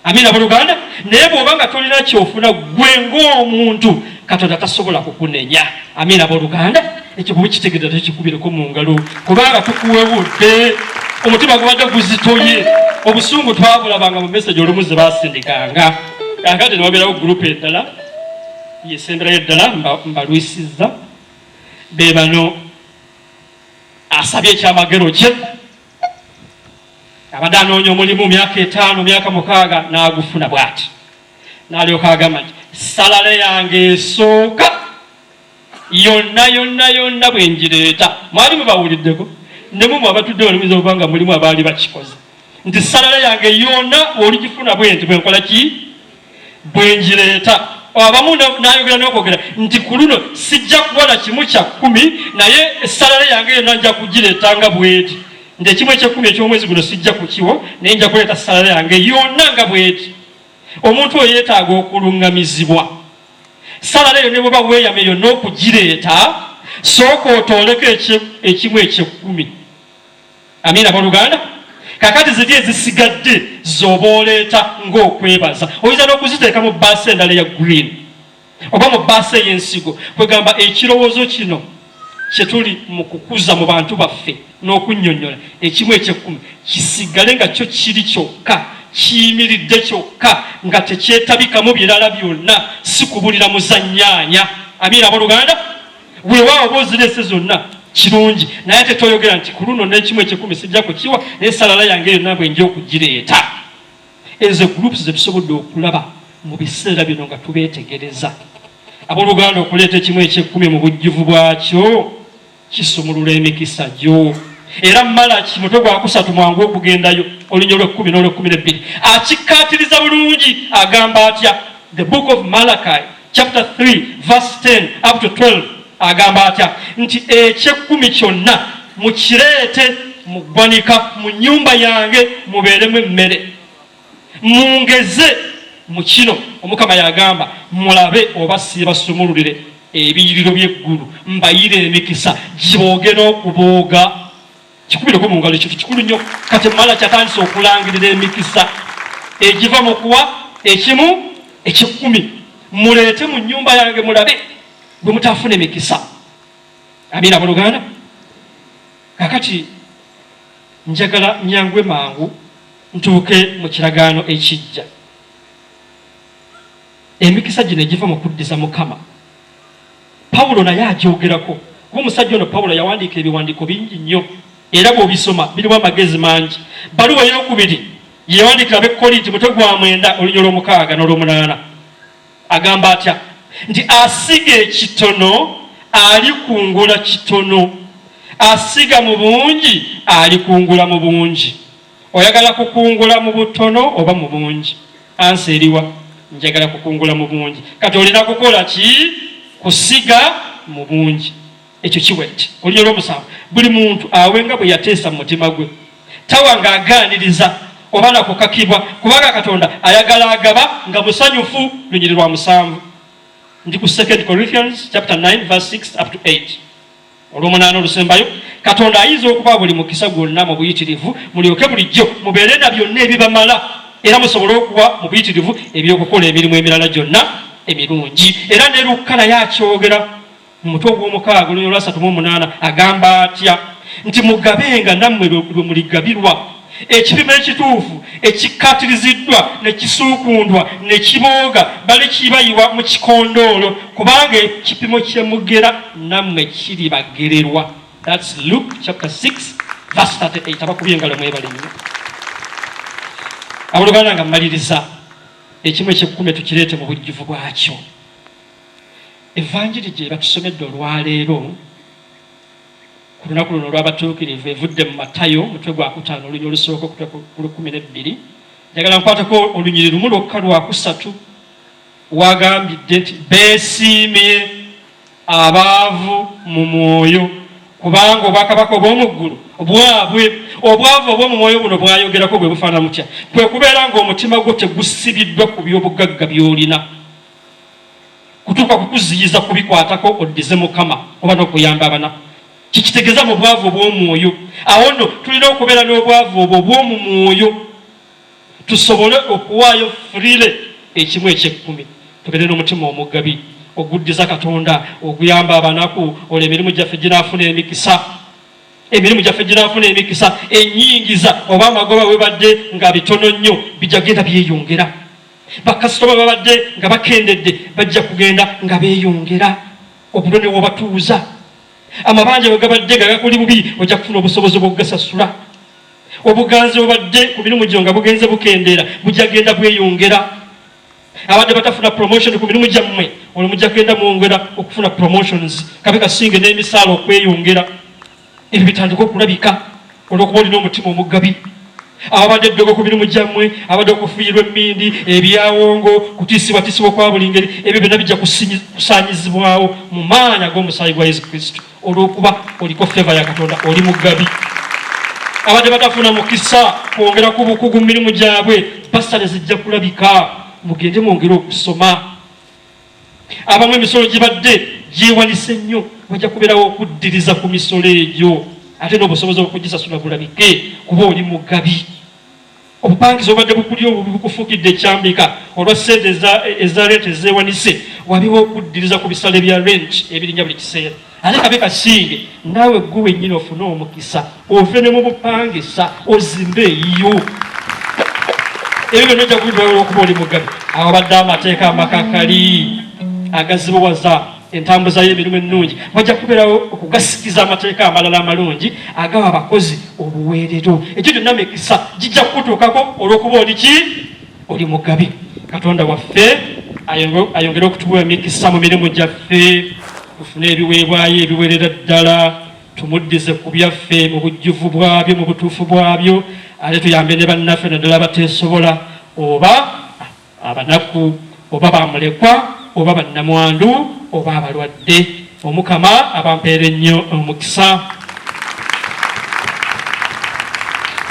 amina buluganda naye bw'oba nga tolina kyofuna gwe ng'omuntu katonda tasobola kukunenya amina buluganda ekyo bwe kitegedde tekikubireko mu ngalo kubanga tukuwewudde omutima gubadde guzitoye obusungu twabulabanga mu message olumu ze basindikanga kakati newabeerawo gurupu endala yesemberayo eddala mbalwisizza be bano asabye ekyamagero kye abadde anoonya omulimu myaka 5 myaka 6 n'agufuna bw'ati n'alyoka agamba nti salale yange esooka yonna bwe ngireeta mwali mubawuliddeko ne mumwe abatudde balimiza okuba nga mulimu abaali bakikoze nti salale yange yonna oligifuna bwe nti bwe nkola ki bwe ngireeta abamu n'ayogera n'okwogera nti ku luno sijja kuwala kimu kya 10 naye salale yange yonna nja kugireetanga bweti nti ekimu eky'ekkumi eky'omwezi guno sijja kukiwo naye nja kuleeta salale yange yonna nga bweti omuntu oyo yeetaaga okuluŋŋamizibwa salale yo ne bweba weeyama eyo n'okugireeta sooka otooleko ekimu eky'ekkumi amiina baluganda kakati ziri ezisigadde zoba oleeta ng'okwebaza oyinza n'okuziteeka mu baasi endala eya green oba mu baasi ey'ensigo kwegamba ekirowoozo kino kyetuli mu kukuza mu bantu baffe n'okunnyonnyola ekimu eky'ekkumi kisigale nga kyo kiri kyokka kiyimiridde kyokka nga tekyetabikamu birala byonna si kubulira muzannyaanya amiina baluganda weewaawo oba ozireese zonna kirungi naye ate toyogera nti ku luno n'ekimu eky'ekkumi sijja kukiwa naye salala yange yonna bwe nja okugireeta ezo groups ze tusobodde okulaba mu biseera bino nga tubeetegereza abooluganda okuleeta ekimu eky'ekkumi mu bujjuvu bwakyo kisumulula emikisa gyo era Malaki mutwe gwa 3 mwangu okugendayo olunnyo lw'ekkumi n'olw'ekkumi n'ebbiri akikkaatiriza bulungi agamba atya the book of Malachi chapter 3 verse 10 up to 12 agamba atya nti eky'ekkumi kyonna mukireete mu ggwanika mu nnyumba yange mubeeremu emmere mungeze mu kino omukama yagamba mulabe oba siibasumululire ebiyiriro by'eggulu mbayire emikisa gibooge n'okubooga kikubireko mu ngalo ekyo kikulu nnyo kati Malaki atandise okulangirira emikisa egiva mu kuwa ekimu eky'ekkumi muleete mu nnyumba yange mulabe bwe mutaafuna emikisa amiina buluganda kakati njagala nyangwe mangu ntuuke mu kiragaano ekijja emikisa gino egiva mu kuddiza mukama Pawulo naye agyogerako kuba omusajja ono Pawulo yawandiika ebiwandiiko bingi nnyo era bw'obisoma birimu amagezi mangi baluwa ey'okubiri yewandikira ab'Ekolinto mutwe gwa 9 olunyolo olw'omukaaga n'olw'omunaana agamba atya nti asiga ekitono alikungula kitono, asiga mu bungi alikungula mu bungi. Oyagala kukungula mu butono oba mu bungi? Ansi eriwa? Njagala kukungula mu bungi. Kati olina kukola ki? Kusiga mu bungi. Ekyo kiwete olunyolo olw'omusanvu buli muntu awenga bwe yateesa mu mutima gwe, tawanga agaaniriza oba nakukakibwa, kubanga Katonda ayagala agaba nga musanyufu. Lunyiri lwa 7 ndi ku 2 Corinthians chapter 9 verse 6 up to 8 olw'omunaana olusembayo. Katonda ayinza okuba buli mukisa gwonna mu buyitirivu, mulyoke bulijjo mubeere na byonna ebibamala, era musobole okuba mu buyitirivu eby'okukola emirimu emirala gyonna emirungi. Era ne Luka naye akyogera mu mutwe ogw'omukaaga olunyolo lwa 38 agamba atya nti mugabenga nammwe lwe muligabirwa, ekipimo ekituufu ekikkaatiriziddwa ne kisuukundwa ne kibooga balikibayiwa mu kikondoolo, kubanga ekipimo kye mugera nammwe kiribagererwa. That's Luke chapter 6 verse 38. Abakubye engalo mwebale nnyo. Abooluganda nga mmaliriza ekimu eky'ekkumi tukireete mu bujjuvu bwakyo. Evanjiri gye batusomedde olwaleero ku lunaku luno olw'abatuukirivu evudde mu Matayo mutwe gwa 5 olunyiri olusooka okutya ku 12. Njagala nkwatako olunyiri lumu lwokka lwa 3 wagambidde nti beesiimye abaavu mu mwoyo, kubanga obwakabaka obw'omu ggulu bwabwe. Obwavu obw'omu mwoyo buno bwayogerako bwe bufaanana mutya? Kwe kubeera ng'omutima gwo tegusibiddwa ku by'obugagga by'olina, kutuuka kukuziyiza kubikwatako oddize Mukama oba n'okuyamba abanaku. Kikitegeeza mu bwavu obw'omwoyo. Awo nno tulina okubeera n'obwavu obwo obw'omu mwoyo tusobole okuwaayo freely ekimu eky'ekkumi. Tubeere n'omutima omugabi oguddiza Katonda, okuyamba abanaku, olwo emirimu gyaffe ginaafuna emikisa. Emirimu gyaffe ginaafuna emikisa. Ennyingiza oba amagoba we badde nga bitono nnyo bijja genda byeyongera. Bakasitoma babadde nga bakendedde bajja kugenda nga beeyongera obunene wobatuuza. Amabanja bwe gabadde nga gakuli bubi ojja kufuna obusobozi bw'okugasasula. Obuganzi bwebadde ku mirimu gyo nga bugenze bukendeera bujja genda bweyongera. Abadde batafuna promotion ku mirimu gyammwe olwo mujja kugenda mwongera okufuna promotions, kabe kasinge n'emisaala okweyongera. Ebyo bitandika okulabika olw'okuba olina omutima omugabi. Abadde eddogo ku mirimu gyammwe, abadde okufiirwa emmindi, ebyawongo, kutiisibwatiisibwa kwa buli ngeri, ebyo byonna bijja kusaanyizibwawo mu maanyi ag'omusaayi gwa Yesu Kristo, olw'okuba oliko feva ya Katonda, oli mugabi. Abadde batafuna mukisa kwongera ku bukugu mu mirimu gyabwe, pasitale zijja kulabika, mugende mwongere okusoma. Abamu emisolo gibadde gyewanise nnyo, wajja kubeerawo okuddiriza ku misolo egyo, ate n'obusobozi okugisasula bulabike kuba oli mugabi. Obupangizi obadde bukuli obubi bukufuukidde ekyambika olwa ssente eza rent ezeewanise, wabiwo okuddiriza ku bisale bya rent ebirinnya buli kiseera. Ate kabe kasinge naawe ggwe wennyini ofune omukisa ove ne mu bupangisa ozimbe eyiyo. Ebyo byonna ojja kubiddawo olw'okuba oli mugabi. Awo badde amateeka amakakali agazibuwaza entambuza y'emirimu ennungi, wajja kubeerawo okugasikiza amateeka amalala amalungi agawa abakozi obuweerero. Ekyo gyonna mikisa gijja kukutuukako olw'okuba oli ki? Oli mugabi. Katonda waffe ayongere okutuwa emikisa mu mirimu gyaffe, tufune ebiweebwayo ebiwerera ddala, tumuddize ku byaffe mu bujjuvu bwabyo, mu butuufu bwabyo, ate tuyambe ne bannaffe naddala abateesobola, oba abanaku, oba bamulekwa, oba bannamwandu, oba abalwadde. Omukama abampeere nnyo omukisa.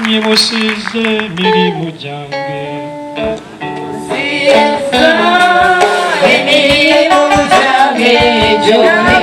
Nyimusize emirimu gyange, emirimu gyange gyonna